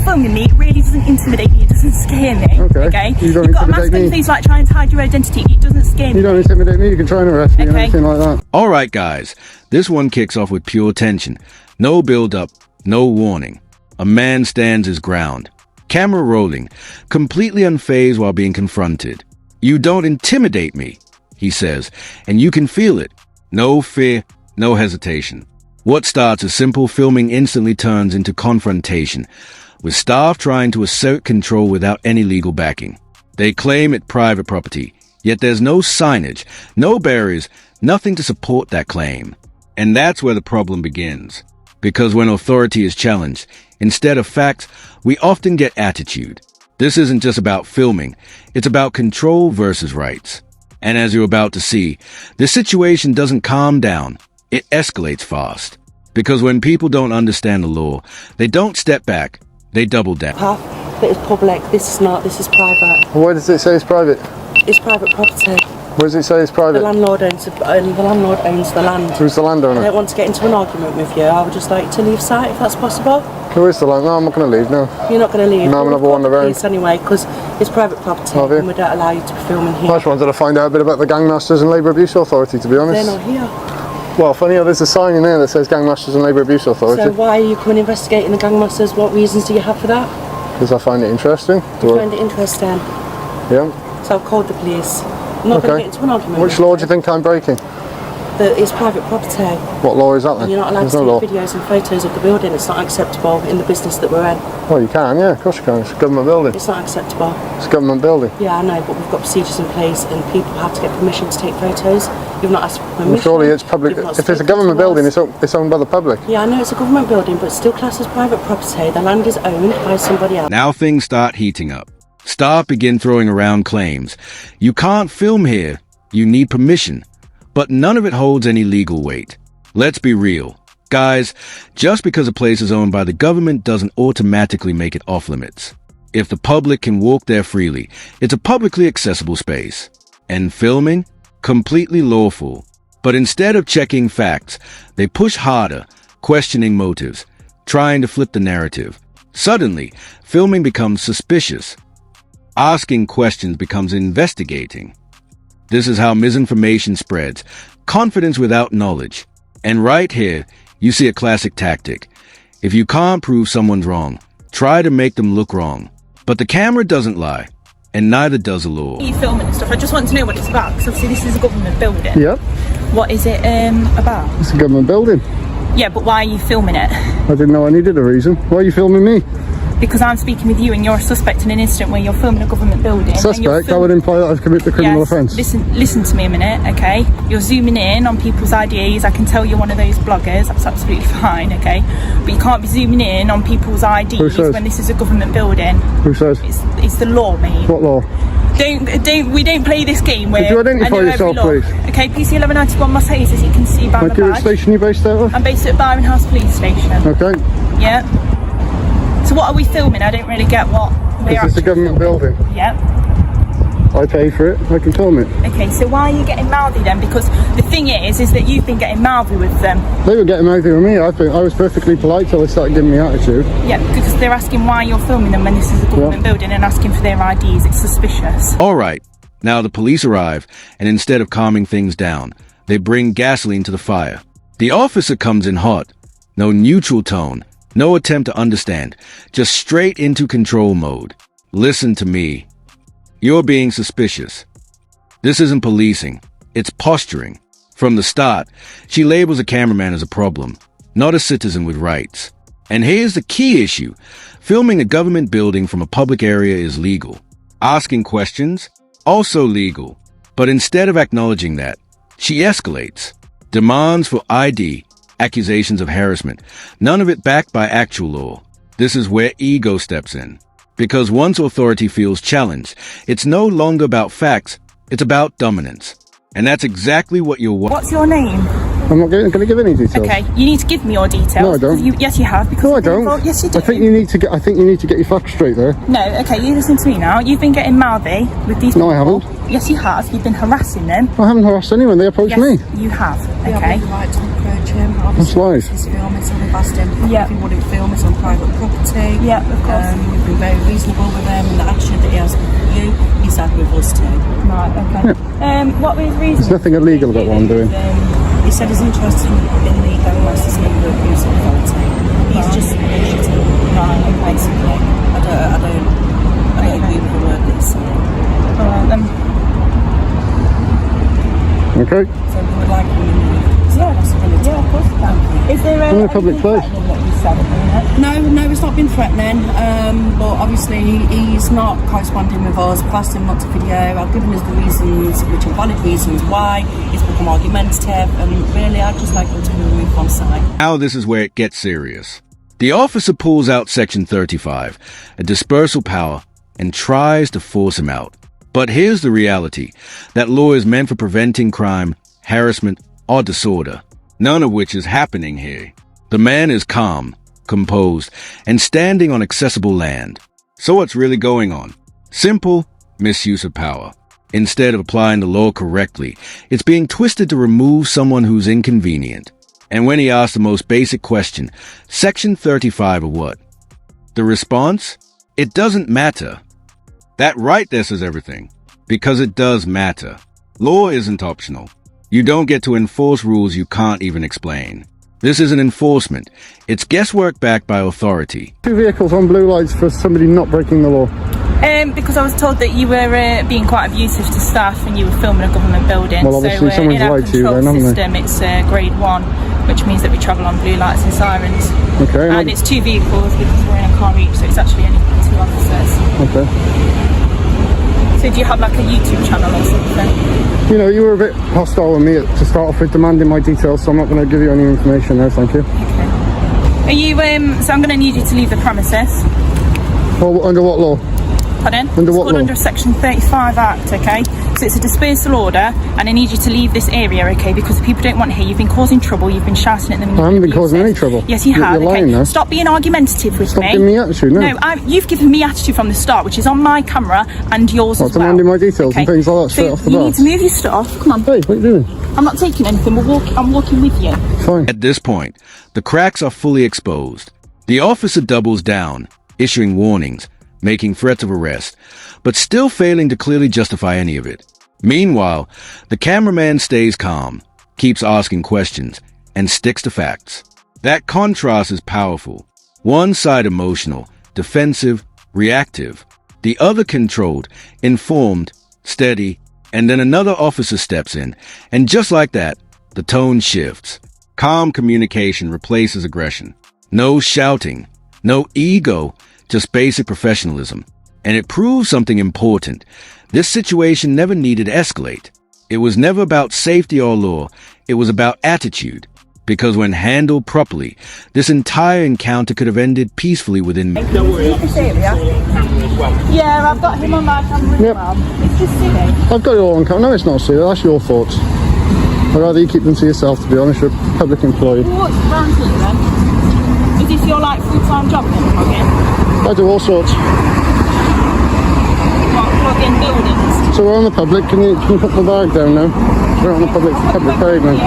filming me, it really doesn't intimidate me, it doesn't scare me. Okay? You've got a mask on your face like trying to hide your identity, it doesn't scare me. You don't intimidate me, you can try and arrest me and anything like that. Alright guys, this one kicks off with pure tension. No build-up, no warning. A man stands his ground. Camera rolling, completely unfazed while being confronted. "You don't intimidate me," he says, and you can feel it. No fear, no hesitation. What starts as simple filming instantly turns into confrontation, with staff trying to assert control without any legal backing. They claim it private property, yet there's no signage, no barriers, nothing to support that claim. And that's where the problem begins. Because when authority is challenged, instead of facts, we often get attitude. This isn't just about filming, it's about control versus rights. And as you're about to see, the situation doesn't calm down, it escalates fast. Because when people don't understand the law, they don't step back, they double down. That is public, this is not, this is private. Why does it say it's private? It's private property. Where does it say it's private? The landlord owns the land. Who's the landowner? I don't want to get into an argument with you. I would just like to leave sight if that's possible. Who is the landlord? No, I'm not going to leave, no. You're not going to leave? No, I'm going to wander around. Anyway, because it's private property and we don't allow you to be filming here. I just wanted to find out a bit about the Gangmasters and Labour Abuse Authority, to be honest. They're not here. Well, funny, there's a sign in there that says Gangmasters and Labour Abuse Authority. So why are you coming investigating the Gangmasters? What reasons do you have for that? Because I find it interesting. You find it interesting? Yeah. So I've called the police. I'm not going to get into an argument. Which law do you think I'm breaking? It's private property. What law is that then? And you're not allowed to take videos and photos of the building. It's not acceptable in the business that we're in. Well, you can, yeah, of course you can. It's a government building. It's not acceptable. It's a government building. Yeah, I know, but we've got procedures in place and people have to get permission to take photos. You've not asked for permission. Well, surely it's public. If it's a government building, it's owned by the public. Yeah, I know it's a government building, but it's still classed as private property. The land is owned by somebody else. Now things start heating up. Staff begin throwing around claims. You can't film here. You need permission. But none of it holds any legal weight. Let's be real. Guys, just because a place is owned by the government doesn't automatically make it off limits. If the public can walk there freely, it's a publicly accessible space. And filming? Completely lawful. But instead of checking facts, they push harder, questioning motives, trying to flip the narrative. Suddenly, filming becomes suspicious. Asking questions becomes investigating. This is how misinformation spreads, confidence without knowledge. And right here, you see a classic tactic. If you can't prove someone's wrong, try to make them look wrong. But the camera doesn't lie, and neither does the law. You filming and stuff, I just want to know what it's about, because obviously this is a government building. Yep. What is it about? It's a government building. Yeah, but why are you filming it? I didn't know I needed a reason. Why are you filming me? Because I'm speaking with you and you're a suspect in an incident where you're filming a government building. Suspect? That would imply that I've committed a criminal offence. Listen to me a minute, okay? You're zooming in on people's IDs. I can tell you're one of those bloggers. That's absolutely fine, okay? But you can't be zooming in on people's IDs when this is a government building. Who says? It's the law, mate. What law? We don't play this game where... Could you identify yourself, please? Okay, PC 1191 Marseilles, as you can see by my badge. What station are you based out of? I'm based at Byron House Police Station. Okay. Yeah. So what are we filming? I don't really get what we're Is this a government building? Yeah. I pay for it, I can film it. Okay, so why are you getting mouthy then? Because the thing is that you've been getting mouthy with them. They were getting mouthy with me. I was perfectly polite till they started giving me attitude. Yeah, because they're asking why you're filming them when this is a government building and asking for their IDs. It's suspicious. Alright, now the police arrive, and instead of calming things down, they bring gasoline to the fire. The officer comes in hot. No neutral tone. No attempt to understand, just straight into control mode. Listen to me. You're being suspicious. This isn't policing, it's posturing. From the start, she labels a cameraman as a problem, not a citizen with rights. And here's the key issue. Filming a government building from a public area is legal. Asking questions? Also legal. But instead of acknowledging that, she escalates. Demands for ID. Accusations of harassment, none of it backed by actual law. This is where ego steps in. Because once authority feels challenged, it's no longer about facts, it's about dominance. And that's exactly what you're... What's your name? I'm not going to give any details. Okay, you need to give me your details. No, I don't. Yes, you have. Because No, I you've been don't. involved- Yes, you do. I think you need to get your facts straight there. No, okay, you listen to me now. You've been getting mouthy with these people. No, I haven't. Yes, you have. You've been harassing them. I haven't harassed anyone. They approached me. Yes, you have. We Okay. have the right to approach him. That's lies. He's filming, so we've asked him Yeah. if he wouldn't film us on private property. Yeah, of course. We've been very reasonable with him, and the attitude that he has with you, he's had with us too. Right, okay. What was the reason? There's nothing illegal about what I'm doing. He said he's interested in the Going Master's number of abuse of authority. He's just bullshitting. Right, okay. Basically. I don't agree with the word that he's saying. Alright then. Okay. So we would like him possibility. Yeah, of course you can. Is there in a public place. What you said at the minute? No, it's not been threatening. But obviously he's not corresponding with us. We've asked him not to video. I've given us the reasons, which are valid reasons why he's become argumentative. And really, I'd just like him to be removed from site. Now this is where it gets serious. The officer pulls out Section 35, a dispersal power, and tries to force him out. But here's the reality. That law is meant for preventing crime, harassment, or disorder, none of which is happening here. The man is calm, composed, and standing on accessible land. So what's really going on? Simple misuse of power. Instead of applying the law correctly, it's being twisted to remove someone who's inconvenient. And when he asks the most basic question, Section 35 or what? The response? It doesn't matter. That right there says everything. Because it does matter. Law isn't optional. You don't get to enforce rules you can't even explain. This isn't enforcement. It's guesswork backed by authority. 2 vehicles on blue lights for somebody not breaking the law. Because I was told that you were being quite abusive to staff and you were filming a government building. Well, obviously someone's in our lied to you control then, haven't they? system, it's grade 1, which means that we travel on blue lights and sirens. Okay. And it's 2 vehicles because we're in a car each, so it's actually only 2 officers. Okay. So do you have like a YouTube channel or something? You know, you were a bit hostile with me to start off with, demanding my details, so I'm not going to give you any information now, thank you. Okay. Are you, so I'm going to need you to leave the premises. Well, under what law? Pardon? Under what it's called law? under Section 35 Act, okay? So it's a dispersal order, and I need you to leave this area, okay? Because people don't want here. You've been causing trouble. You've been shouting at them. I haven't been causing any trouble. Yes, you have. You're lying okay? now. Stop being argumentative with Stop me. giving me attitude, no. No, you've given me attitude from the start, which is on my camera and yours as well. Demanding my details and things like that straight off the you bat. need to move your stuff. Come on. Hey, what are you doing? I'm not taking anything. I'm walking with you. Fine. At this point, the cracks are fully exposed. The officer doubles down, issuing warnings, making threats of arrest, but still failing to clearly justify any of it. Meanwhile, the cameraman stays calm, keeps asking questions, and sticks to facts. That contrast is powerful. One side emotional, defensive, reactive. The other controlled, informed, steady, and then another officer steps in, and just like that, the tone shifts. Calm communication replaces aggression. No shouting, no ego, just basic professionalism. And it proves something important. This situation never needed escalate. It was never about safety or law. It was about attitude. Because when handled properly, this entire encounter could have ended peacefully within minutes. Yeah, I've got him on my camera as Yep. well. It's just silly. I've got it all on camera. No, it's not silly. That's your thoughts. I'd rather you keep them to yourself, to be honest. You're a public employee. What's around here then? Is this your like full-time job then, plug I do all sorts. plug in buildings? So we're on the public. Can you put the bag down now? We're on the public pavement.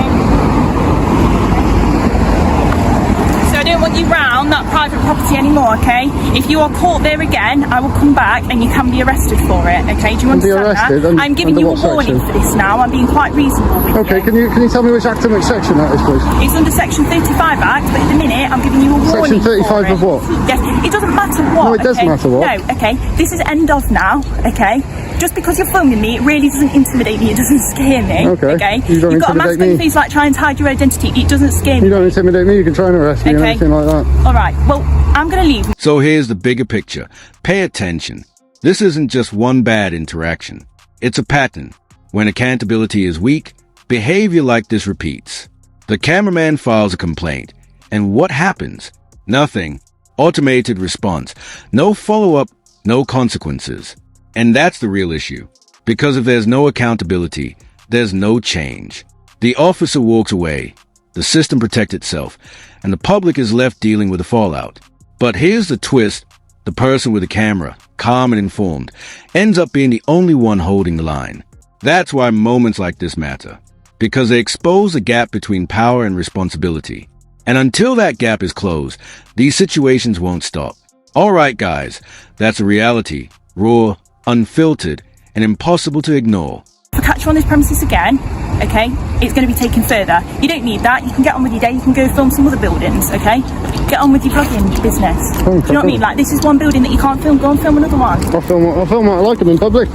So I don't want you round that private property anymore, okay? If you are caught there again, I will come back and you can be arrested for it, okay? Do you Be understand arrested? that? I'm giving Under you a what warning section? for this now. I'm being quite reasonable with Okay, you. can you tell me which academic section that is, please? It's under Section 35 Act, but at the minute I'm giving you a warning. Section 35 for it. of what? Yes, it doesn't matter what. No, it does okay? matter what. No, okay. This is end of now, okay? Just because you're filming me, it really doesn't intimidate me. It doesn't scare me. Okay. You don't You've got a mask intimidate on your me. face like trying to hide your identity. It doesn't scare me. You don't intimidate me. You can try and arrest me or Okay. anything like that. All right. Well, I'm going to leave. So here's the bigger picture. Pay attention. This isn't just one bad interaction. It's a pattern. When accountability is weak, behavior like this repeats. The cameraman files a complaint. And what happens? Nothing. Automated response. No follow-up, no consequences. And that's the real issue. Because if there's no accountability, there's no change. The officer walks away, the system protects itself, and the public is left dealing with the fallout. But here's the twist. The person with the camera, calm and informed, ends up being the only one holding the line. That's why moments like this matter, because they expose the gap between power and responsibility. And until that gap is closed, these situations won't stop. All right, guys, that's a reality, raw, unfiltered, and impossible to ignore. If I catch you on this premises again, okay, it's going to be taken further. You don't need that. You can get on with your day. You can go film some other buildings, okay? Get on with your vlogging business. Do you know what I mean? Like, this is one building that you can't film. Go and film another one. I'll film what I like them in public.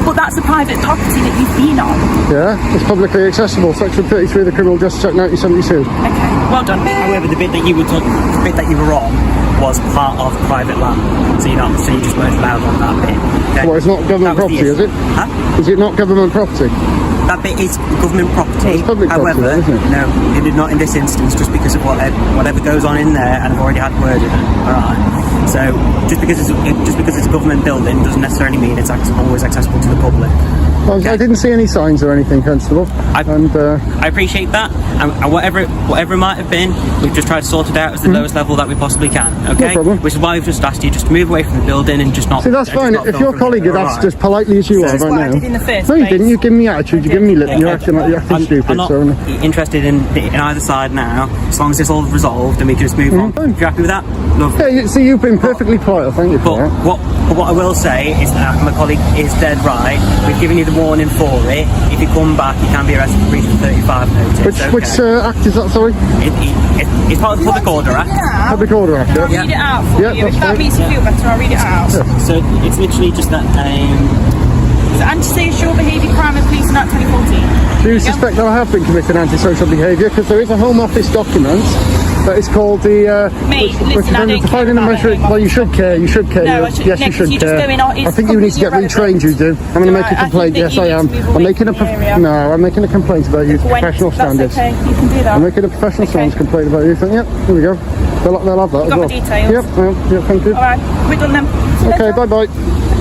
But that's a private property that you've been on. Yeah, it's publicly accessible. Section 33 of the Criminal Justice Act 1972. Okay, well done. However, the bit that you were on was part of private land, so you just weren't allowed on that bit. Okay? Well, it's not government property, is it? Huh? Is it not government property? That bit is government property. Well, it's public property, however, isn't it? no, it did not in this instance, just because of whatever goes on in there, and I've already had word in it. All right. So just because it's a government building doesn't necessarily mean it's always accessible to the public. Well, I didn't see any signs or anything, Constable. I appreciate that, and whatever it might have been, we've just tried to sort it out as the lowest level that we possibly can. Okay, No problem. Which is why we've just asked you just to move away from the building and just not. See, that's fine. If your colleague had asked as politely as you are That's right what I now. did in the first No, you place. didn't. You give me attitude. You give me lip. You're acting like you're acting stupid. I'm not So interested in either side now. As long as it's all resolved and we can just move on. fine. If you're happy with that, lovely. yeah, see, you've been perfectly polite. Thank you for But that. what I will say is that my colleague is dead right. We've given you the warning for it. If you come back, you can be arrested for breach of 35 notice. Which act is that? Sorry, It's part of the Public Order Act. Public Order Act. I'll Yeah. read it out for Yeah, you. that's If that fine. makes you feel better, I'll read it out. So it's literally just that. It's antisocial behaviour crime and policing act 2014. Do you suspect that I have been committing antisocial behaviour? Because there is a Home Office document that is called the. Mate, listen, I don't care about the Home Well, you Office should care. You should care. No, I should- Yes, no, you 'cause should you're just care. going on- I it's think you need to get completely retrained. You do. I'm going to No, make a I complaint. think Yes, that I you am. need to move I'm away making a. from the area. No, I'm making a complaint about you. When- Professional that's standards. okay, you can do that. I'm making a professional Okay. standards complaint about you. Yep, here we go. They'll have that as got well. my details. Yep, thank you. Alright, we're done then. See you Okay, later. bye bye.